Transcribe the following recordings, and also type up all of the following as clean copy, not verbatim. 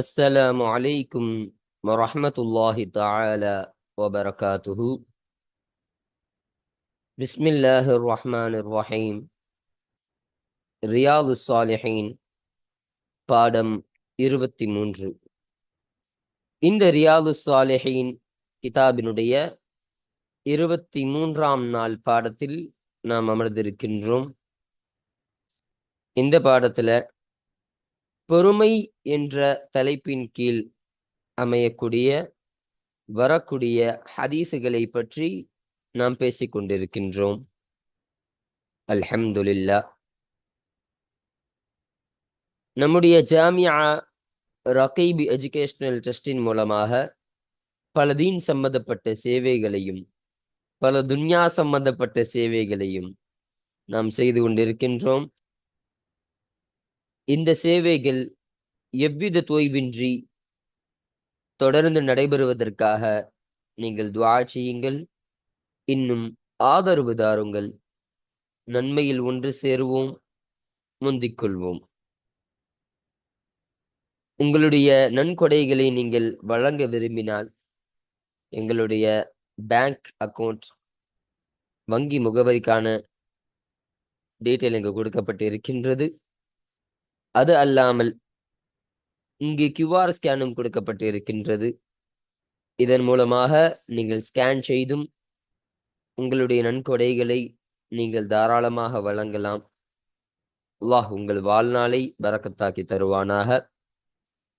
السلام عليكم ورحمة الله تعالى وبركاته. بسم الله الرحمن الرحيم. ரியாது சாலிஹீன் பாடம் 23. இந்த ரியாது சாலிஹீன் கிதாபினுடைய 23ஆம் நாள் பாடத்தில் நாம் அமர்ந்திருக்கின்றோம். இந்த பாடத்துல பொறுமை என்ற தலைப்பின் கீழ் அமையக்கூடிய வரக்கூடிய ஹதீசுகளை பற்றி நாம் பேசிக் கொண்டிருக்கின்றோம். அல்ஹம்துலில்லாஹ். நம்முடைய ஜாமியா ரகீப் எஜுகேஷனல் ட்ரஸ்டின் மூலமாக பல தீன் சம்பந்தப்பட்ட சேவைகளையும் பல துன்யா சம்பந்தப்பட்ட சேவைகளையும் நாம் செய்து கொண்டிருக்கின்றோம். இந்த சேவைகள் எவ்வித தொய்வின்றி தொடர்ந்து நடைபெறுவதற்காக நீங்கள் துஆ செய்யுங்கள், இன்னும் ஆதரவு தாருங்கள். நன்மையில் ஒன்று சேருவோம், முந்திக் கொள்வோம். உங்களுடைய நன்கொடைகளை நீங்கள் வழங்க விரும்பினால் எங்களுடைய பேங்க் அக்கவுண்ட் வங்கி முகவரிக்கான டீட்டெயில் இங்கு கொடுக்கப்பட்டு இருக்கின்றது. அது அல்லாமல் இங்கு QR ஸ்கேனும் கொடுக்கப்பட்டு இருக்கின்றது. இதன் மூலமாக நீங்கள் ஸ்கேன் செய்தும் உங்களுடைய நன்கொடைகளை நீங்கள் தாராளமாக வழங்கலாம். அல்லாஹ் உங்கள் வாழ்நாளை பரக்கத்தாக்கி தருவானாக.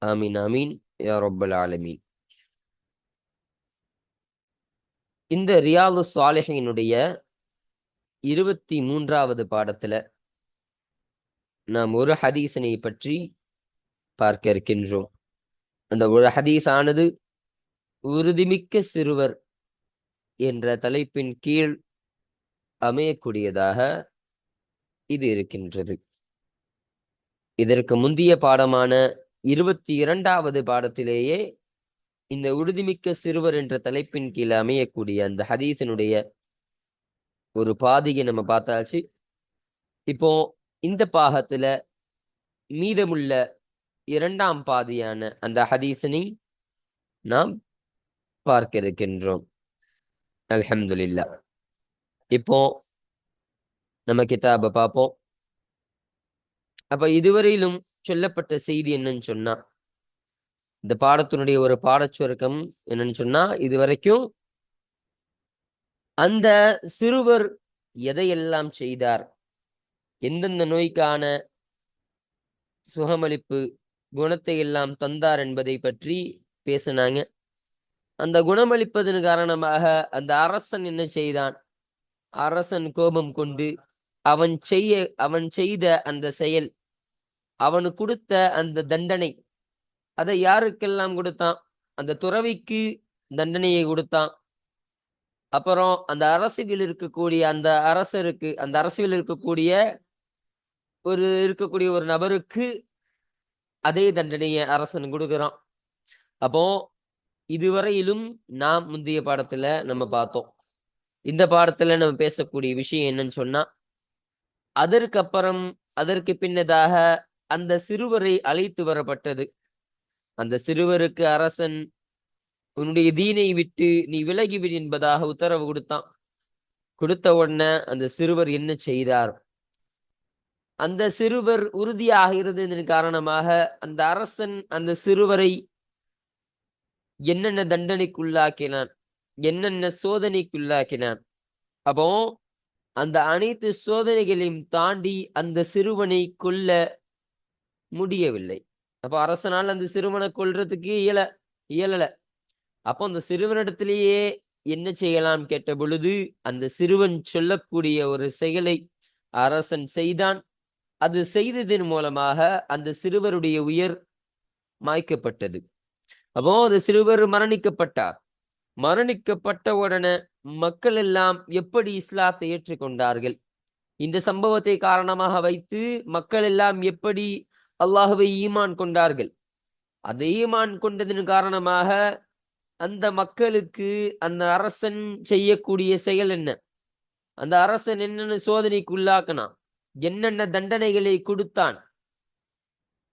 ஆமீன் ஆமீன் யா ரப்பல் ஆலமீன். இந்த ரியாது சாலிஹீனுடைய 23வது பாடத்துல நாம் ஒரு ஹதீஸினை பற்றி பார்க்க இருக்கின்றோம். அந்த ஒரு ஹதீஸ் ஆனது உறுதிமிக்க சிறுவர் என்ற தலைப்பின் கீழ் அமையக்கூடியதாக இது இருக்கின்றது. இதற்கு முந்தைய பாடமான 22வது பாடத்திலேயே இந்த உறுதிமிக்க சிறுவர் என்ற தலைப்பின் கீழ் அமையக்கூடிய அந்த ஹதீஸினுடைய ஒரு பாதியை நம்ம பார்த்தாச்சு. இப்போ இந்த பாகத்துல மீதமுள்ள 2ஆம் பாதியான அந்த ஹதீஸினை நாம் பார்க்க இருக்கின்றோம். அல்ஹம்துலில்லாஹ். இப்போ நம்ம கிதாபை பார்ப்போம். அப்ப இதுவரையிலும் சொல்லப்பட்ட செய்தி என்னன்னு சொன்னா, இந்த பாடத்தினுடைய ஒரு பாடச்சுருக்கம் என்னன்னு சொன்னா, இதுவரைக்கும் அந்த சிறுவர் எதையெல்லாம் செய்தார், எந்தெந்த நோய்க்கான சுகமளிப்பு குணத்தை எல்லாம் தந்தார் என்பதை பற்றி பேசினாங்க. அந்த குணமளிப்பதன் காரணமாக அந்த அரசன் என்ன செய்தான்? அரசன் கோபம் கொண்டு அவன் செய்த அந்த செயல், அவனுக்கு கொடுத்த அந்த தண்டனை, அதை யாருக்கெல்லாம் கொடுத்தான்? அந்த துறவிக்கு தண்டனையை கொடுத்தான். அப்புறம் அந்த அரசியல் இருக்கக்கூடிய அந்த அரசருக்கு, அந்த அரசியல் இருக்கக்கூடிய ஒரு நபருக்கு அதே தண்டனையை அரசன் கொடுக்கிறான். அப்போ இதுவரையிலும் நாம் முந்தைய பாடத்துல நம்ம பார்த்தோம். இந்த பாடத்துல நம்ம பேசக்கூடிய விஷயம் என்னன்னு சொன்னா, அதற்கு பின்னதாக அந்த சிறுவரை அழைத்து வரப்பட்டது. அந்த சிறுவருக்கு அரசன் உன்னுடைய தீனை விட்டு நீ விலகிவிடு என்பதாக உத்தரவு கொடுத்தான். கொடுத்த உடனே அந்த சிறுவர் என்ன செய்தார்? அந்த சிறுவர் உறுதியாக இருந்ததன் காரணமாக அந்த அரசன் அந்த சிறுவரை என்னென்ன தண்டனைக்குள்ளாக்கினான், என்னென்ன சோதனைக்குள்ளாக்கினான். அப்போ அந்த அனைத்து சோதனைகளையும் தாண்டி அந்த சிறுவனை கொல்ல முடியவில்லை. அப்ப அரசனால் அந்த சிறுவனை கொல்றதுக்கு இயலல. அப்போ அந்த சிறுவனிடத்திலேயே என்ன செய்யலாம் கேட்ட பொழுது, அந்த சிறுவன் சொல்லக்கூடிய ஒரு செயலை அரசன் செய்தான். அது செய்ததன் மூலமாக அந்த சிறுவருடைய உயிர் மாய்க்கப்பட்டது. அப்போ அந்த சிறுவர் மரணிக்கப்பட்டார். மரணிக்கப்பட்ட உடனே மக்கள் எல்லாம் எப்படி இஸ்லாத்தை ஏற்றுக்கொண்டார்கள்? இந்த சம்பவத்தை காரணமாக வைத்து மக்கள் எல்லாம் எப்படி அல்லாஹ்வை ஈமான் கொண்டார்கள்? அந்த ஈமான் கொண்டதன் காரணமாக அந்த மக்களுக்கு அந்த அரசன் செய்யக்கூடிய செயல் என்ன? அந்த அரசன் என்னென்ன சோதனைக்கு உள்ளாக்கினான்? என்னென்ன தண்டனைகளை கொடுத்தான்?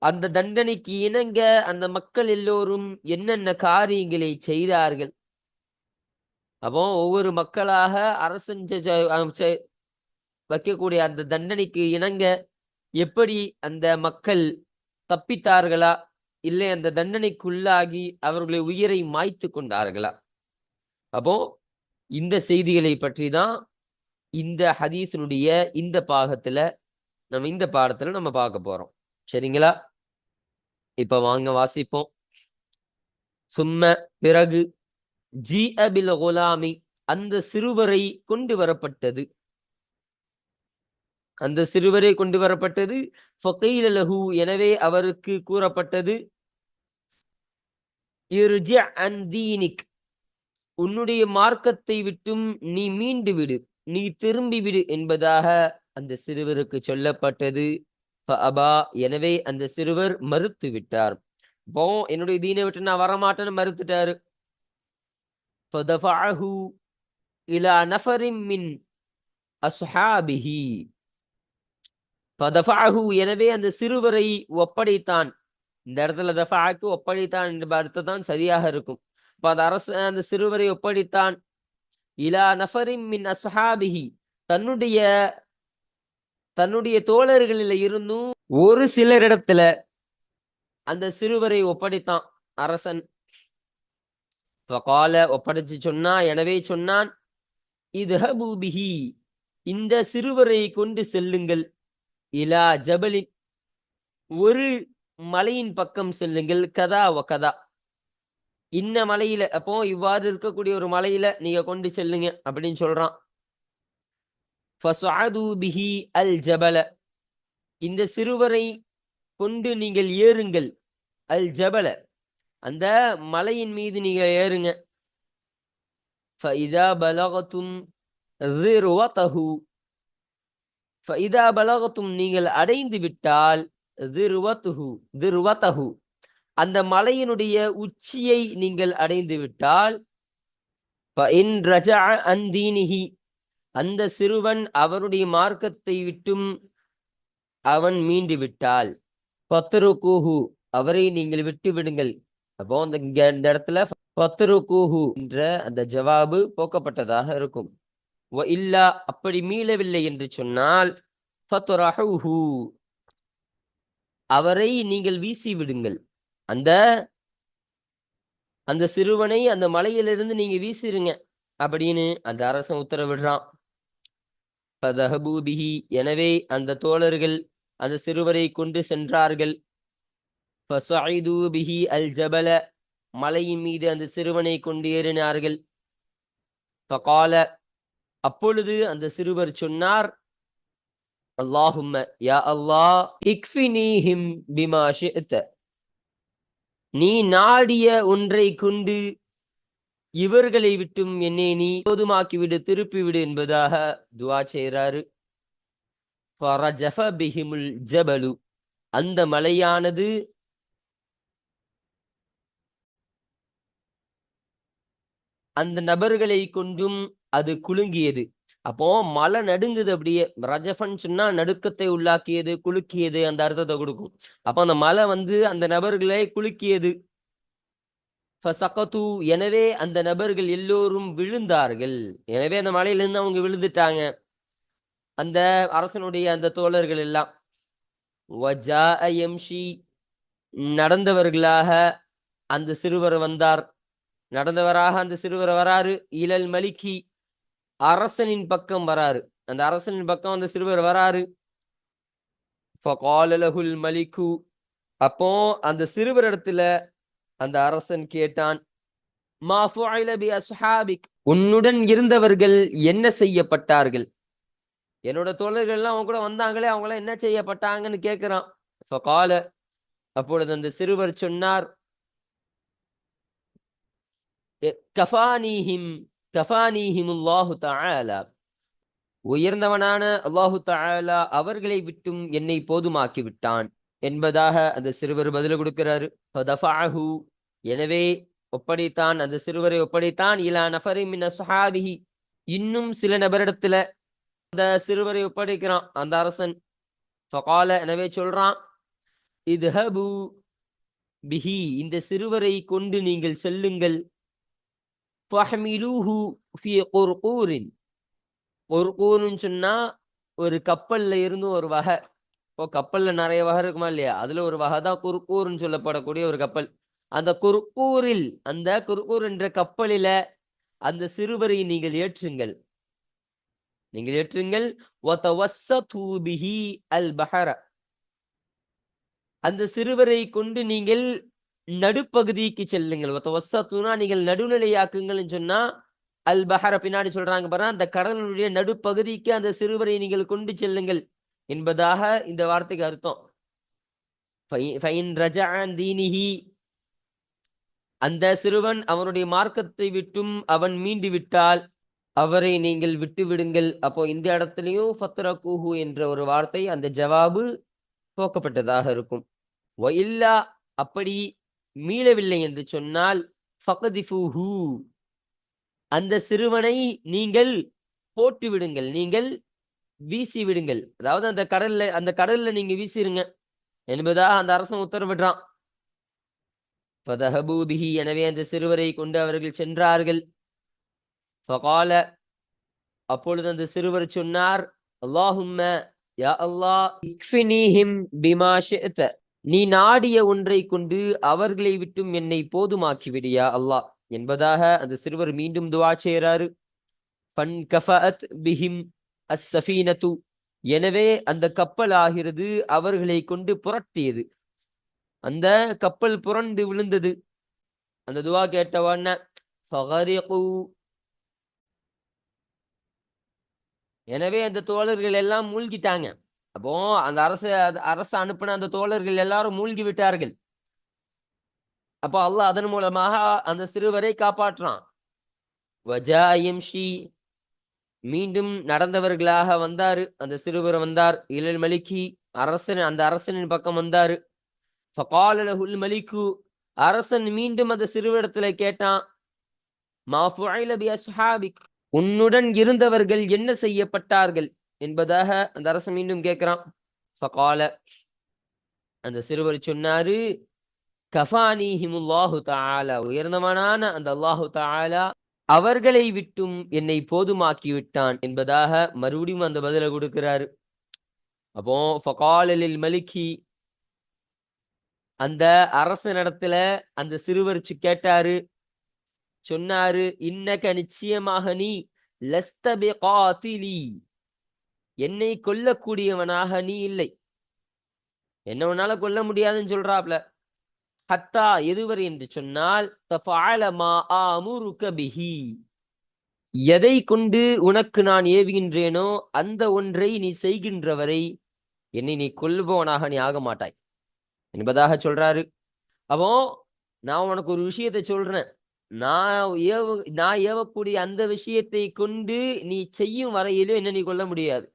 அந்த தண்டனைக்கு இணங்க அந்த மக்கள் எல்லோரும் என்னென்ன காரியங்களை செய்தார்கள். அப்போ ஒவ்வொரு மக்களாக அரசன் வைக்கக்கூடிய அந்த தண்டனைக்கு இணங்க எப்படி அந்த மக்கள் தப்பித்தார்களா, இல்லை அந்த தண்டனைக்குள்ளாகி அவர்களுடைய உயிரை மாய்த்து கொண்டார்களா? அப்போ இந்த செய்திகளை பற்றி தான் இந்த ஹதீஸினுடைய இந்த பாகத்துல இந்த பாடத்துல நம்ம பார்க்க போறோம். சரிங்களா? இப்ப வாங்க வாசிப்போம். சும்ம பிறகு ஜீஅ பில் குலாமி அந்த சிறுவரை கொண்டு வரப்பட்டது. அந்த சிறுவரை கொண்டு வரப்பட்டது. ஃபகீல லஹு எனவே அவருக்கு கூறப்பட்டது, இர்ஜி அன் தீனிக் உன்னுடைய மார்க்கத்தை விட்டும் நீ மீண்டு விடு, நீ திரும்பி விடு என்பதாக அந்த சிறுவருக்கு சொல்லப்பட்டது. ஃபஅபா எனவே அந்த சிறுவர் மறுத்து விட்டார். இப்போ என்னுடைய தீனை விட்டு நான் வரமாட்டேன்னு மறுத்துட்டாரு. ஃபதஃபஅஹு இலா நஃபரின் மின் அஸ்ஹாபிஹி ஃபதஃபஅஹு எனவே அந்த சிறுவரை ஒப்படைத்தான். இந்த இடத்துல தஃபஅக்கு ஒப்படைத்தான் என்ற அர்த்தம் தான் சரியாக இருக்கும். இப்ப அந்த அந்த சிறுவரை ஒப்படைத்தான். இலா நஃபரின் மின் அஸ்ஹாபிஹி தன்னுடைய தன்னுடைய தோழர்களில் இருந்தும் ஒரு சிலரிடத்துல அந்த சிறுவரை ஒப்படைத்தான் அரசன். ஃபகால ஒப்படைச்சு சொன்னா, எனவே சொன்னான், இத்ஹபு பிஹி இந்த சிறுவரை கொண்டு செல்லுங்கள், இலா ஜபலின் ஒரு மலையின் பக்கம் செல்லுங்கள், கதா வ கதா இன்ன மலையில, அப்போ இவ்வாறு இருக்கக்கூடிய ஒரு மலையில நீங்க கொண்டு செல்லுங்க அப்படின்னு சொல்றான். ஃபஸஅது பிஹி அல் ஜபல இந்த சிறுவரை கொண்டு நீங்கள் ஏறுங்கள், அல் ஜபல அந்த மலையின் மீது நீங்க ஏறுங்க. ஃபஇதா பலகதும் ذِرْوَتَهُ ஃபஇதா பலகதும் நீங்கள் அடைந்து விட்டால், ذِرْوَتَهُ அந்த மலையினுடைய உச்சியை நீங்கள் அடைந்து விட்டால், فَإِنْ رَجَعَ عَنْ دِينِهِ அந்த சிறுவன் அவருடைய மார்க்கத்தை விட்டும் அவன் மீண்டு விட்டால், ஃபத்ருகூஹு அவரை நீங்கள் விட்டு விடுங்கள். அப்போ இந்த இடத்துல ஃபத்ருகூஹு என்ற அந்த ஜவாபு போக்கப்பட்டதாக இருக்கும். வ இல்லா அப்படி மீளவில்லை என்று சொன்னால், ஃபத்ரஹூஹு அவரை நீங்கள் வீசி விடுங்கள். அந்த அந்த சிறுவனை அந்த மலையிலிருந்து நீங்க வீசிருங்க அப்படின்னு அந்த அரசன் உத்தரவிடுறான். ஃபதஹபு பிஹி எனவே அந்த தோழர்கள் அந்த சிறுவரை கொண்டு சென்றார்கள். ஃபஸஇது பிஹி அல் ஜபல மலையின் மீது அந்த சிறுவனை கொண்டு ஏறினார்கள். ஃபகால அப்பொழுது அந்த சிறுவர் சொன்னார், அல்லாஹும்ம யா அல்லாஹ் இக்ஃபினீஹிம் பிமா ஷிஅத நீ நாடிய ஒன்றை கொண்டு இவர்களை விட்டும் என்னை நீ போதுமாக்கிவிடு, திருப்பிவிடு என்பதாக துஆ செய்றாரு. ஃபரஜஃப பிஹிமுல் ஜபலு அந்த மலையானது அந்த நபர்களை கொண்டும் அது குலுங்கியது. அப்போ மலை நடுங்குது அப்படியே. ரஜஃபன் சொன்னா நடுக்கத்தை உள்ளாக்கியது, குலுக்கியது அந்த அர்த்தத்தை கொடுக்கும். அப்போ அந்த மலை அந்த நபர்களை குலுக்கியது. ஃபஸகது எனவே அந்த நபர்கள் எல்லோரும் விழுந்தார்கள். எனவே அந்த மலையிலிருந்து அவங்க விழுந்துட்டாங்க, அந்த அரசனுடைய அந்த தோழர்கள் எல்லாம். வஜாஅ யம்ஷி நடந்தவர்களாக அந்த சிறுவர் வந்தார். நடந்தவராக அந்த சிறுவர் வராரு. இலல் மலிக்கி அரசனின் பக்கம் வராரு. அந்த அரசனின் பக்கம் அந்த சிறுவர் வராரு. ஃபகால லஹுல் மலிக்கு அப்போ அந்த சிறுவரிடத்துல அந்த அரசன் கேட்டான், மா ஃபுஇல பி அஸ்ஹாபிக் உன்னுடன் இருந்தவர்கள் என்ன செய்யப்பட்டார்கள்? என்னோட தோழர்கள் எல்லாம் அவங்க கூட வந்தாங்களே, அவங்க எல்லாம் என்ன செய்யப்பட்டாங்கன்னு கேட்கிறான். ஃபகால அப்பொழுது அந்த சிறுவர் சொன்னார், கஃபானீஹிம் கஃபானீஹிமுல்லாஹு தஆலா உயர்ந்தவனான அல்லாஹு தஆலா அவர்களை விட்டும் என்னை போதுமாக்கி விட்டான் என்பதாக அந்த சிறுவர் பதில் கொடுக்கிறாரு. ஃபதஃபஅஹு எனவே ஒப்படைத்தான், அந்த சிறுவரை ஒப்படைத்தான். இலா நஃபரின் மின் அஸ்ஹாபிஹி இன்னும் சில நபரிடத்துல அந்த சிறுவரை ஒப்படைக்கிறான் அந்த அரசன். ஃபகால எனவே சொல்றான், இத்ஹபு பிஹி, இந்த சிறுவரை கொண்டு நீங்கள் செல்லுங்கள். ஃபஹ்மிலூஹு ஃபீ குர்கூரின், குர்கூர்னு சொன்னா ஒரு கப்பல்ல இருந்து ஒரு வகை. இப்போ கப்பல்ல நிறைய வகை இருக்குமா இல்லையா, அதுல ஒரு வகை தான் குர்கூர்னு சொல்லப்படக்கூடிய ஒரு கப்பல். அந்த குர்கூரில், அந்த குர்கூர் என்ற கப்பலில அந்த சிறுவரை நீங்கள் ஏற்றுங்கள். நீங்கள் ஏற்றுங்கள். வதவஸ்ஸது பிஹி அல் பஹர, அந்த சிறுவரை கொண்டு நீங்கள் நடுப்பகுதிக்கு செல்லுங்கள். வதவஸ்ஸதுனா நீங்கள் நடுநிலையாக்குங்கள்னு சொன்னா, அல் பஹர பின்னாடி சொல்றாங்க பாருங்க, அந்த கடலுடைய நடுப்பகுதிக்கு அந்த சிறுவரை நீங்கள் கொண்டு செல்லுங்கள் என்பதாக இந்த வார்த்தைக்கு அர்த்தம். ஃபைன் ரஜஅ அன் தீனிஹி, அந்த சிறுவன் அவனுடைய மார்க்கத்தை விட்டும் அவன் மீண்டு விட்டால் அவரை நீங்கள் விட்டு விடுங்கள். அப்போ இந்த இடத்துலயும் ஃபத்ரகூஹு என்ற ஒரு வார்த்தை, அந்த ஜவாபு போக்கப்பட்டதாக இருக்கும். வஇல்லா, அப்படி மீளவில்லை என்று சொன்னால், ஃபக்திஃபூஹு, அந்த சிறுவனை நீங்கள் போட்டு விடுங்கள், நீங்கள் வீசி விடுங்கள். அதாவது அந்த கடல்ல நீங்க வீசிருங்க என்பதா அந்த அரசன் உத்தரவிடுறான். ஃபதஹபூ பிஹி, எனவே அந்த சிறுவரை கொண்டு அவர்கள் சென்றார்கள். ஃபகால, அப்பொழுது அந்த சிறுவர் சொன்னார், அல்லாஹும்ம, யா அல்லாஹ், இக்ஃபினீஹிம் பிமா ஷிஅத, நீ நாடிய ஒன்றை கொண்டு அவர்களை விட்டும் என்னை போதுமாக்கிவிடு யா அல்லாஹ் என்பதாக அந்த சிறுவர் மீண்டும் துஆ செய்றாரு. ஃபன்கஃபஅத் பிஹிம் அஸ்ஸஃபீனத்து, எனவே அந்த கப்பல் ஆகிறது அவர்களை கொண்டு புரட்டியது. அந்த கப்பல் புரண்டு விழுந்தது. அந்த துஆ கேட்ட உடனே ஃபகரிகு, எனவே அந்த தோழர்கள் எல்லாம் மூழ்கிட்டாங்க. அப்போ அந்த அரசு அனுப்பின அந்த தோழர்கள் எல்லாரும் மூழ்கி விட்டார்கள். அப்போ அல்லாஹ் அதன் மூலமாக அந்த சிறுவரை காப்பாற்றான். வஜா யம்ஷி, மீண்டும் நடந்தவர்களாக வந்தாரு, அந்த சிறுவர் வந்தார். இலல் மலிக்கி, அந்த அரசனின் பக்கம் வந்தாரு. ஃபகால லஹுல் மலிக்கு, அரசன் மீண்டும் அந்த சிறுவரிடத்துல கேட்டான், மா ஃபுஇல பி அஸ்ஹாபிக், உன்னுடன் இருந்தவர்கள் என்ன செய்யப்பட்டார்கள் என்பதாக அந்த அரசன் மீண்டும் கேட்கிறான். ஃபகால, அந்த சிறுவர் சொன்னாரு, கஃபானிஹிமுல்லாஹு தஆலா, உயர்ந்தவனான அந்த அல்லாஹு தஆலா அவர்களை விட்டும் என்னை போதுமாக்கி விட்டான் என்பதாக மறுபடியும் அந்த பதிலை கொடுக்கிறாரு. அப்போ ஃபகால லில் மலிக்கி, அந்த அரசனிடத்துல அந்த சிறுவர் கேட்டாரு, சொன்னாரு, இன்னக, நிச்சயமாக நீ, லஸ்த பிகாதிலி, என்னை கொல்லக்கூடியவனாக நீ இல்லை, என்ன உன்னால கொல்ல முடியாதுன்னு சொல்றாப்ல. ஹத்தா, எதுவரை என்று சொன்னால், தஃபஅல மா ஆமுருக பிஹி, எதை கொண்டு உனக்கு நான் ஏவுகின்றேனோ அந்த ஒன்றை நீ செய்கின்றவரை என்னை நீ கொல்பவனாக நீ ஆக மாட்டாய் என்பதாக சொல்றாரு. அப்போ நான் உனக்கு ஒரு விஷயத்தை சொல்றேன், நான் ஏவக்கூடிய அந்த விஷயத்தை கொண்டு நீ செய்யும் வரையிலும் என்ன நீ கொல்ல முடியாது.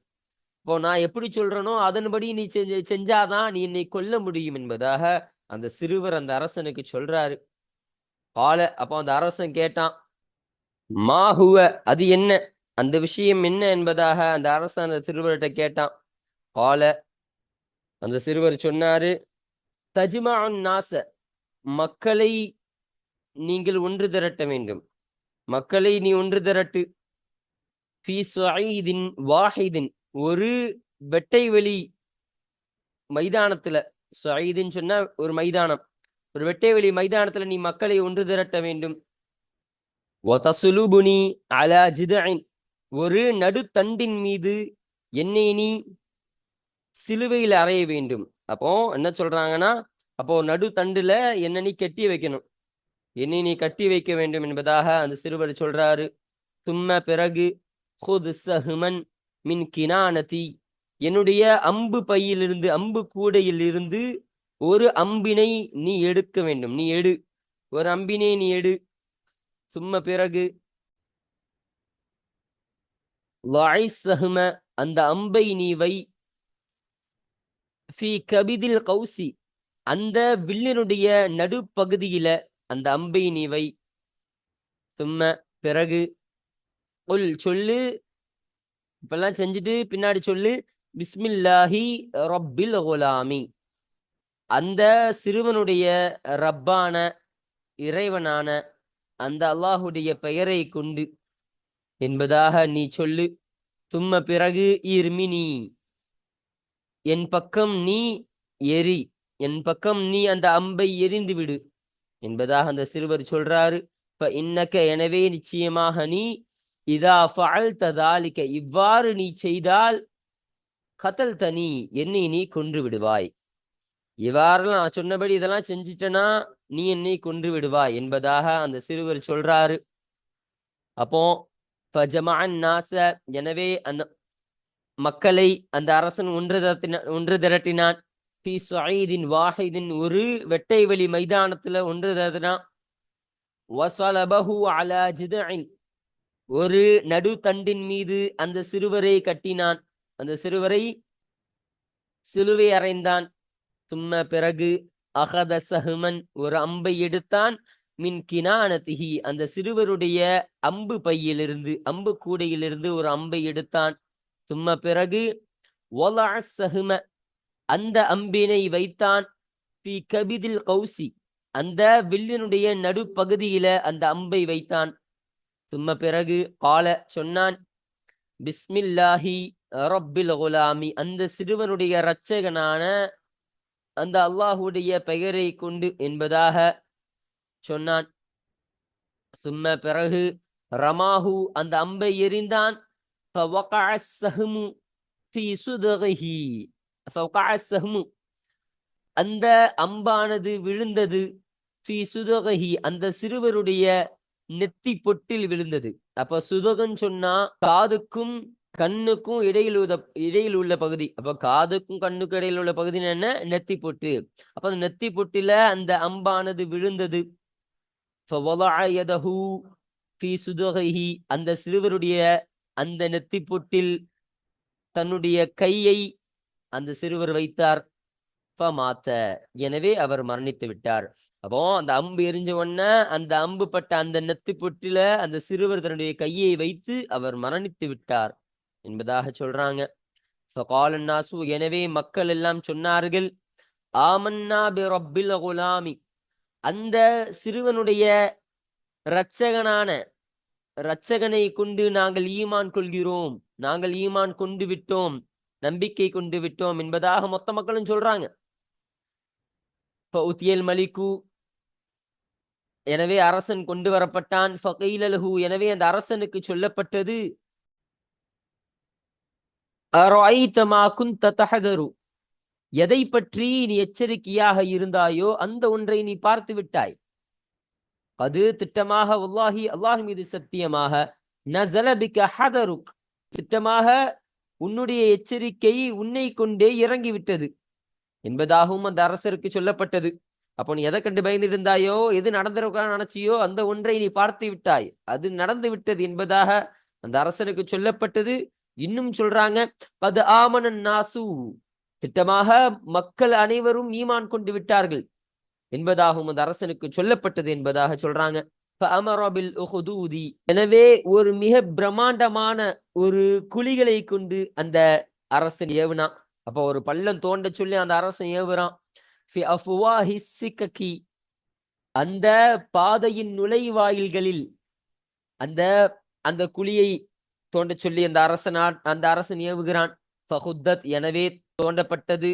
இப்போ நான் எப்படி சொல்றேனோ அதன்படி நீ செஞ்சாதான் நீ என்னை கொல்ல முடியும் என்பதாக அந்த சிறுவர் அந்த அரசனுக்கு சொல்றாரு. அப்போ அந்த அரசன் கேட்டான், மா ஹுவ, அது என்ன, அந்த விஷயம் என்ன என்பதாக அந்த அரசன் அந்த சிறுவர்கிட்ட கேட்டான். கால, அந்த சிறுவர் சொன்னாரு, தஜ்மஉன் நாஸ, மக்களை நீங்கள் ஒன்று திரட்ட வேண்டும், மக்களை நீ ஒன்று திரட்டு. ஃபீ ஸஈதின் வாஹிதின், ஒரு வெட்டை வெளி மைதானத்துல, ஸஈதின்னு சொன்னா ஒரு மைதானம், ஒரு வெட்டை வெளி மைதானத்துல நீ மக்களை ஒன்று திரட்ட வேண்டும். வதஸ்லுபுனி அலா ஜிதஇன், ஒரு நடுத்தண்டின் மீது என்னை நீ சிலுவையில் அறைய வேண்டும். அப்போ என்ன சொல்றாங்கன்னா, அப்போ நடுத்தண்டுல என்ன நீ கட்டி வைக்கணும், என்னை நீ கட்டி வைக்க வேண்டும் என்பதாக அந்த சிறுவர் சொல்றாரு. தும்ம, பிறகு, ஹுத் சஹ்மன் மின் கினானதி, என்னுடைய அம்பு பையிலிருந்து, அம்பு கூடையில் இருந்து ஒரு அம்பினை நீ எடுக்க வேண்டும், நீ எடு, ஒரு அம்பினை நீ எடு. சும்ம, பிறகு, லஇ ஸஹ்ம, அந்த அம்பை நீ வை, ஃபீ கபிதில் கௌசி, அந்த வில்லினுடைய நடுப்பகுதியில அந்த அம்பை நீ வை. சும்ம, பிறகு, குல், சொல்லு, இப்பெல்லாம் செஞ்சுட்டு பின்னாடி சொல்லு, பிஸ்மில்லாஹி ரப்பில் குலாமி, அந்த சிறுவனுடைய ரப்பான இறைவனான அந்த அல்லாஹுடைய பெயரை கொண்டு என்பதாக நீ சொல்லு. சும்ம பிறகு இர்மினி, என் பக்கம் நீ எரி, என் பக்கம் நீ அந்த அம்பை எரிந்து விடு என்பதாக அந்த சிறுவர் சொல்றாரு. இன்னக்க, எனவே நிச்சயமாக நீ, இதா ஃபஅல்த தாலிக, இவ்வாறு நீ செய்தால், கதல் தனி, என்னை நீ கொன்று விடுவாய். இவ்வாறெல்லாம் நான் சொன்னபடி இதெல்லாம் செஞ்சிட்டனா நீ என்னை கொன்று விடுவாய் என்பதாக அந்த சிறுவர் சொல்றாரு. அப்போ ஃபஜமஅன் நாஸ, எனவே அந்த மக்களை அந்த அரசன் ஒன்று திரட்டினான். ஃபீ ஸஈதின் வாஹிதின், ஒரு வெட்டை வெளி மைதானத்துல ஒன்று திரட்டினான். வஸலபஹு அலா ஜித்இன், ஒரு நடு தண்டின் மீது அந்த சிறுவரை கட்டினான். அந்த சிறுவரை சிலுவை அறைந்தான். சும்ம பிறகு அகத சஹ்மன், ஒரு அம்பை எடுத்தான். மின் கினானதிஹி, அந்த சிறுவருடைய அம்பு பையிலிருந்து, அம்பு கூடையிலிருந்து ஒரு அம்பை எடுத்தான். சும்ம பிறகு வலஅ ஸஹ்ம, அந்த அம்பினை வைத்தான். ஃபீ கபிதில் கௌசி, அந்த வில்லினுடைய நடுப்பகுதியில அந்த அம்பை வைத்தான். சும்ம பிறகு கால, சொன்னான். பிஸ்மில்லாஹி ரப்பில் குலாமி, அந்த சிறுவனுடைய இரட்சகனான அந்த அல்லாஹுடைய பெயரை கொண்டு என்பதாக சொன்னான். சும்ம பிறகு ரமாஹு, அந்த அம்பை எறிந்தான். ஃபவகஅ ஸஹ்மு ஃபீ சுதகிஹி, ஃபவகஅ ஸஹ்மு, அந்த அம்பானது விழுந்தது. ஃபீ சுதகிஹி, அந்த சிறுவருடைய நெத்தி பொட்டில் விழுந்தது. அப்ப சுதகன்னு சொன்னா காதுக்கும் கண்ணுக்கும் இடையில் உள்ள பகுதி. அப்ப காதுக்கும் கண்ணுக்கும் இடையில் உள்ள பகுதி என்ன? நெத்தி பொட்டு. அப்ப அந்த நெத்தி பொட்டில அந்த அம்பானது விழுந்தது. ஃபவலஅ யதஹு ஃபீ சுதகிஹி, அந்த சிறுவருடைய அந்த நெத்தி பொட்டில் தன்னுடைய கையை அந்த சிறுவர் வைத்தார். ஃபமாத்த, எனவே அவர் மரணித்து விட்டார். அப்போ அந்த அம்பு எரிஞ்ச உடனே அந்த அம்பு பட்ட அந்த நெத்தி பொட்டில அந்த சிறுவர் தன்னுடைய கையை வைத்து அவர் மரணித்து விட்டார் என்பதாக சொல்றாங்க. ஃபகால நாசு, எனவே மக்கள் எல்லாம் சொன்னார்கள். ஆமன்னா பி ரப்பில் குலாமி, அந்த சிறுவனுடைய இரட்சகனை கொண்டு நாங்கள் ஈமான் கொள்கிறோம், நாங்கள் ஈமான் கொண்டு விட்டோம், நம்பிக்கை கொண்டு விட்டோம் என்பதாக மொத்த மக்களும் சொல்றாங்க. ஃபஉதியல் மலிகு, எனவே அரசன் கொண்டு வரப்பட்டான். ஃபகீல லஹு, எனவே அந்த அரசனுக்கு சொல்லப்பட்டது. அரஐத மா குன்த தஹதரு, எதை பற்றி நீ எச்சரிக்கையாக இருந்தாயோ அந்த ஒன்றை நீ பார்த்து விட்டாய். அது திட்டமாக, வல்லாஹி, அல்லாஹ் மீது சத்தியமாக, நஸல பிக ஹதருக், திட்டமாக உன்னுடைய எச்சரிக்கை உன்னை கொண்டே இறங்கிவிட்டது என்பதாகவும் அந்த அரசருக்கு சொல்லப்பட்டது. அப்போ நீ எதை கண்டு பயந்து இருந்தாயோ, எது நடந்திருக்க நினைச்சியோ அந்த ஒன்றை நீ பார்த்து விட்டாய், அது நடந்து விட்டது என்பதாக அந்த அரசனுக்கு சொல்லப்பட்டது. இன்னும் சொல்றாங்க, அது ஆமனன் நாசு, திட்டமாக மக்கள் அனைவரும் ஈமான் கொண்டு விட்டார்கள் என்பதாகவும் அந்த அரசனுக்கு சொல்லப்பட்டது என்பதாக சொல்றாங்க. எனவே ஒரு மிக பிரம்மாண்டமான ஒரு குழிகளை கொண்டு அந்த அரசன் ஏவுனான். அப்ப ஒரு பள்ளம் தோண்ட சொல்லி அந்த அரசன் ஏவுறான். அந்த பாதையின் நுழைவாயில்களில் அந்த அந்த குழியை தோண்ட சொல்லி அந்த அரசன் ஏவுகிறான். எனவே தோண்டப்பட்டது.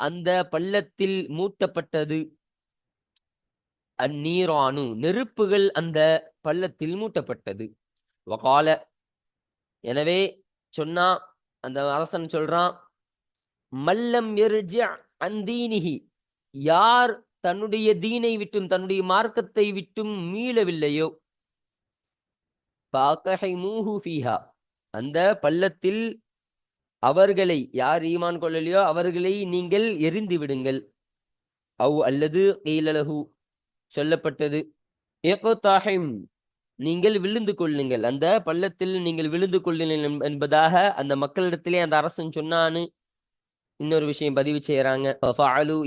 அந்த பள்ளத்தில் மூட்டப்பட்டது. அந்நீரானு, நெருப்புகள் அந்த பள்ளத்தில் மூட்டப்பட்டது. வகால, எனவே சொன்னா அந்த அரசன் சொல்றான். மல்லம் யர்ஜி அன் தீனிஹி, யார் தன்னுடைய தீனை விட்டும் தன்னுடைய மார்க்கத்தை விட்டும் மீளவில்லையோ, ஃபஅக்ஹிமூஹு ஃபீஹா, அந்த பள்ளத்தில் அவர்களை, யார் ஈமான் கொள்ளலையோ அவர்களை நீங்கள் எரிந்து விடுங்கள். அவ் அல்லது கீல லஹு, சொல்லப்பட்டது. இக்தாஹிம், நீங்கள் விழுந்து கொள்ளுங்கள், அந்த பள்ளத்தில் நீங்கள் விழுந்து கொள்ளுங்கள் என்பதாக அந்த மக்களிடத்திலே அந்த அரசன் சொன்னான்னு இன்னொரு விஷயம் பதிவு செய்யறாங்க.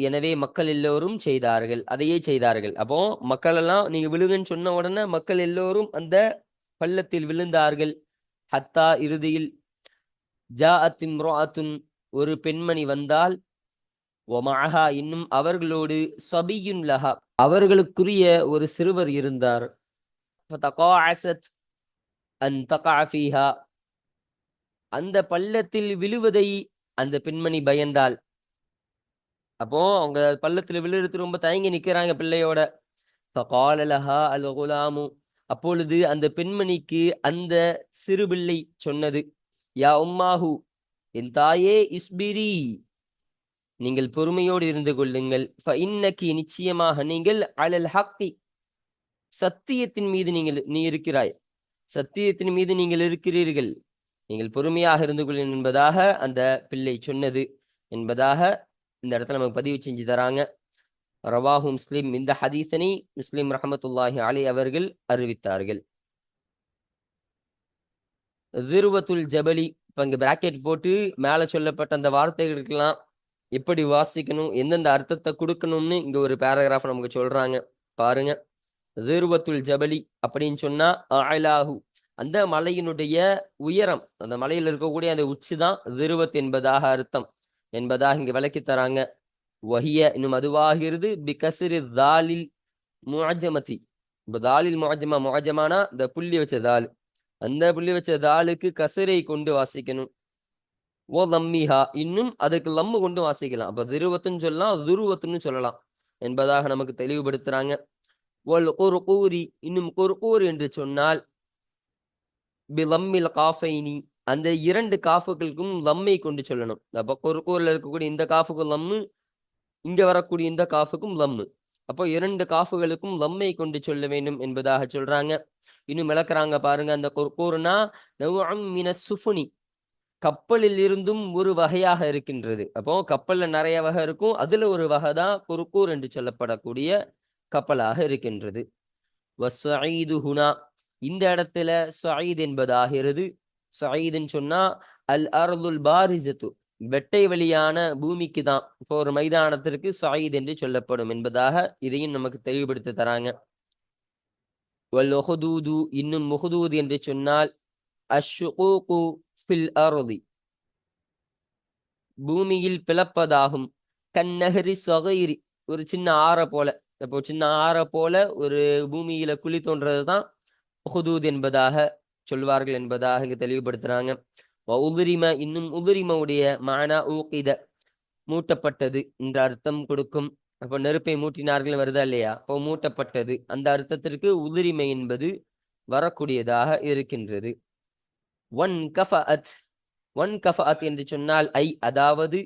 எனவே மக்கள் எல்லோரும் செய்தார்கள், அதையே செய்தார்கள். அப்போ மக்கள் எல்லாம் நீங்க விழுங்கன்னு சொன்ன உடனே மக்கள் எல்லோரும் அந்த பள்ளத்தில் விழுந்தார்கள். ஹத்தா, இறுதியில் ஜாஅத் இம்ராஅத்துன், ஒரு பெண்மணி வந்தால். ஒமஹா இன்னும் அவர்களோடு சபியுன் லஹா அவர்களுக்குரிய ஒரு சிறுவர் இருந்தார். ஃபதகாஅஸத் அன் தகஅ ஃபீஹா அந்த பள்ளத்தில் விழுவதை அந்த பெண்மணி பயந்தாள். அப்போ அவங்க பள்ளத்துல விழுறதுக்கு ரொம்ப தயங்கி நிக்கிறாங்க பிள்ளையோட. ஃபகால லஹா அல் குலாமு அப்பொழுது அந்த பெண்மணிக்கு அந்த சிறு பிள்ளை சொன்னது, யா உம்மாஹு என் தாயே இஸ்பிரி நீங்கள் பொறுமையோடு இருந்து கொள்ளுங்கள். ஃபஇன்னகி நிச்சயமாக நீங்கள் அலல் ஹக்கி சத்தியத்தின் மீது நீ இருக்கிறாய். சத்தியத்தின் மீது நீங்கள் இருக்கிறீர்கள். நீங்கள் பொறுமையாக இருந்து கொள்ளுங்கள் என்பதாக அந்த பிள்ளை சொன்னது என்பதாக இந்த இடத்துல நமக்கு பதிவு செஞ்சு தராங்க. ரவாஹு முஸ்லிம் இந்த ஹதீஸனை முஸ்லிம் ரஹமத்துல்லாஹி அலை அவர்கள் அறிவித்தார்கள். திருவத்துல் ஜபலி இப்ப இங்க பிராக்கெட் போட்டு மேல சொல்லப்பட்ட அந்த வார்த்தைகளுக்கெல்லாம் எப்படி வாசிக்கணும், எந்தெந்த அர்த்தத்தை கொடுக்கணும்னு இங்க ஒரு பேராகிராஃப் நமக்கு சொல்றாங்க பாருங்க. திருவத்துல் ஜபலி அப்படின்னு சொன்னா அலாஹு அந்த மலையினுடைய உயரம், அந்த மலையில் இருக்கக்கூடிய அந்த உச்சி தான் திருவத் என்பதாக அர்த்தம் என்பதாக இங்க விளக்கி தராங்க. வஹிய இன்னும் அதுவாகிறது பிகஸ்ரி தாலில் முஅஜமதி. இப்ப தாலில் முஅஜமானா இந்த புள்ளி வச்ச தால், அந்த புள்ளி வச்ச தாலுக்கு கசரை கொண்டு வாசிக்கணும். ஓ லம்மிஹா இன்னும் அதுக்கு லம்மு கொண்டு வாசிக்கலாம். அப்ப திருவத்துன்னு சொல்லலாம், துருவத்துன்னு சொல்லலாம் என்பதாக நமக்கு தெளிவுபடுத்துறாங்க. ஒல் குர்கூரி இன்னும் குர்கூர் என்று சொன்னால் பிலம்மில் காஃபைனி அந்த இரண்டு காஃபுகளுக்கும் லம்மை கொண்டு சொல்லணும். அப்ப குர்கூர்ல இருக்கக்கூடிய இந்த காஃபுக்கும் லம்மு, இங்க வரக்கூடிய இந்த காஃபுக்கும் லம்மு. அப்போ இரண்டு காஃபுகளுக்கும் லம்மை கொண்டு சொல்ல வேண்டும் என்பதாக சொல்றாங்க. இன்னும் விளக்குறாங்க பாருங்க. அந்த குர்கூர்னா நவ்அம் மினஸ் சுஃபுனி கப்பலில் இருந்தும் ஒரு வகையாக இருக்கின்றது. அப்போ கப்பல்ல நிறைய வகை இருக்கும், அதுல ஒரு வகை தான் குர்கூர் என்று சொல்லப்படக்கூடிய கப்பலாக இருக்கின்றது. வஸ்ஸஈது ஹுனா இந்த இடத்துல ஸஈத் என்பதாகிறது. ஸஈதுன்னு சொன்னா அல் அர்துல் பாரிஸத்து வெட்டை வெளியான பூமிக்கு தான். இப்போ ஒரு மைதானத்திற்கு ஸஈத் என்று சொல்லப்படும் என்பதாக இதையும் நமக்கு தெளிவுபடுத்தி தராங்க. வல் உஹ்தூது இன்னும் முஹ்தூத் என்று சொன்னால் அஷ்ஷுகூகு ஃபில் அர்தி பூமியில் பிளப்பதாகும். கன்னஹரி ஸகீரி ஒரு சின்ன ஆற போல. இப்போ சின்ன ஆற போல ஒரு பூமியில குழி தோன்றது தான் உஹ்தூத் என்பதாக சொல்வார்கள் என்பதாக இங்க தெளிவுபடுத்துறாங்க. உதிரிம இன்னும் உதிரிமவுடைய மானா ஊகித மூட்டப்பட்டது என்ற அர்த்தம் கொடுக்கும். அப்போ நெருப்பை மூட்டினார்கள் வருதா இல்லையா, அப்போ மூட்டப்பட்டது அந்த அர்த்தத்திற்கு உதிரிமை என்பது வரக்கூடியதாக இருக்கின்றது. ஒன் கஃபஅத் ஒன் கஃபஅத் என்று சொன்னால் ஐ அதாவது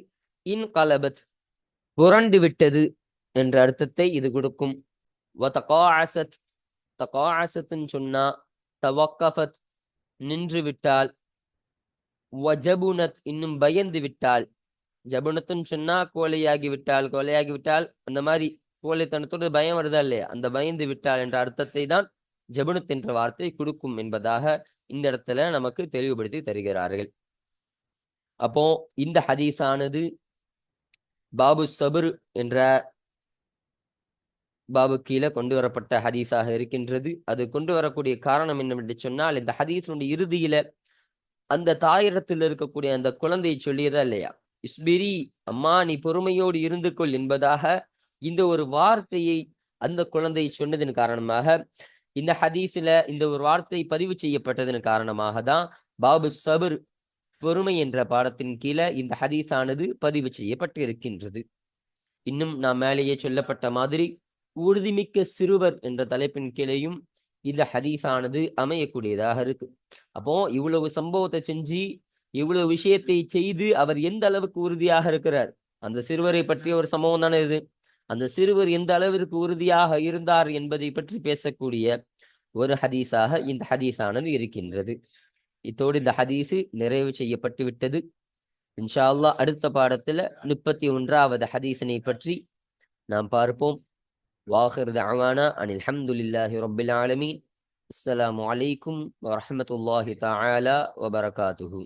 இன் கலபத் புரண்டு விட்டது என்ற அர்த்தத்தை இது கொடுக்கும். வதகாஅஸத் தகாஅஸத்னு சொன்னா தவக்கஃபத் நின்று விட்டால். வஜபுனத் இன்னும் பயந்து விட்டால். ஜபுனத்துன்னு சொன்னா கோழையாகி விட்டால் அந்த மாதிரி கோழைத்தனத்தோடு பயம் வருதா இல்லையா, அந்த பயந்து விட்டால் என்ற அர்த்தத்தை தான் ஜபுனத் என்ற வார்த்தை கொடுக்கும் என்பதாக இந்த இடத்துல நமக்கு தெளிவுபடுத்தி தருகிறார்கள். அப்போ இந்த ஹதீஸானது பாபு சபுர் என்ற பாபு கீழே கொண்டு வரப்பட்ட ஹதீஸாக இருக்கின்றது. அது கொண்டு வரக்கூடிய காரணம் என்னவென்று சொன்னால், இந்த ஹதீஸனுடைய இறுதியில அந்த தாயிரத்தில் இருக்கக்கூடிய அந்த குழந்தையை சொல்லியதா இல்லையா, இஸ்பிரி அம்மா நீ பொறுமையோடு இருந்து கொள் என்பதாக இந்த ஒரு வார்த்தையை அந்த குழந்தை சொன்னதன் காரணமாக இந்த ஹதீஸ்ல இந்த ஒரு வார்த்தை பதிவு செய்யப்பட்டதன் காரணமாக தான் பாபு சபுர் பொறுமை என்ற பாடத்தின் கீழே இந்த ஹதீஸானது பதிவு செய்யப்பட்டு இருக்கின்றது. இன்னும் நாம் மேலேயே சொல்லப்பட்ட மாதிரி உறுதிமிக்க சிறுவர் என்ற தலைப்பின் கீழேயும் இந்த ஹதீஸானது அமையக்கூடியதாக இருக்கு. அப்போ இவ்வளவு சம்பவத்தை செஞ்சு இவ்வளவு விஷயத்தை செய்து அவர் எந்த அளவுக்கு உறுதியாக இருக்கிறார், அந்த சிறுவரை பற்றிய ஒரு சம்பவம் தானே இது. அந்த சிறுவர் எந்த அளவிற்கு உறுதியாக இருந்தார் என்பதை பற்றி பேசக்கூடிய ஒரு ஹதீஸாக இந்த ஹதீஸானது இருக்கின்றது. இத்தோடு இந்த ஹதீஸு நிறைவு செய்யப்பட்டு விட்டது. இன்ஷா அல்லாஹ் அடுத்த பாடத்துல 31வது ஹதீஸினை பற்றி நாம் பார்ப்போம். வாஹிர் தஅவானா அனில் ஹம்துலில்லாஹி ரப்பில் ஆலமீன். அஸ்ஸலாமு அலைக்கும் வரஹ்மத்துல்லாஹி தஆலா வபரகாத்துஹு.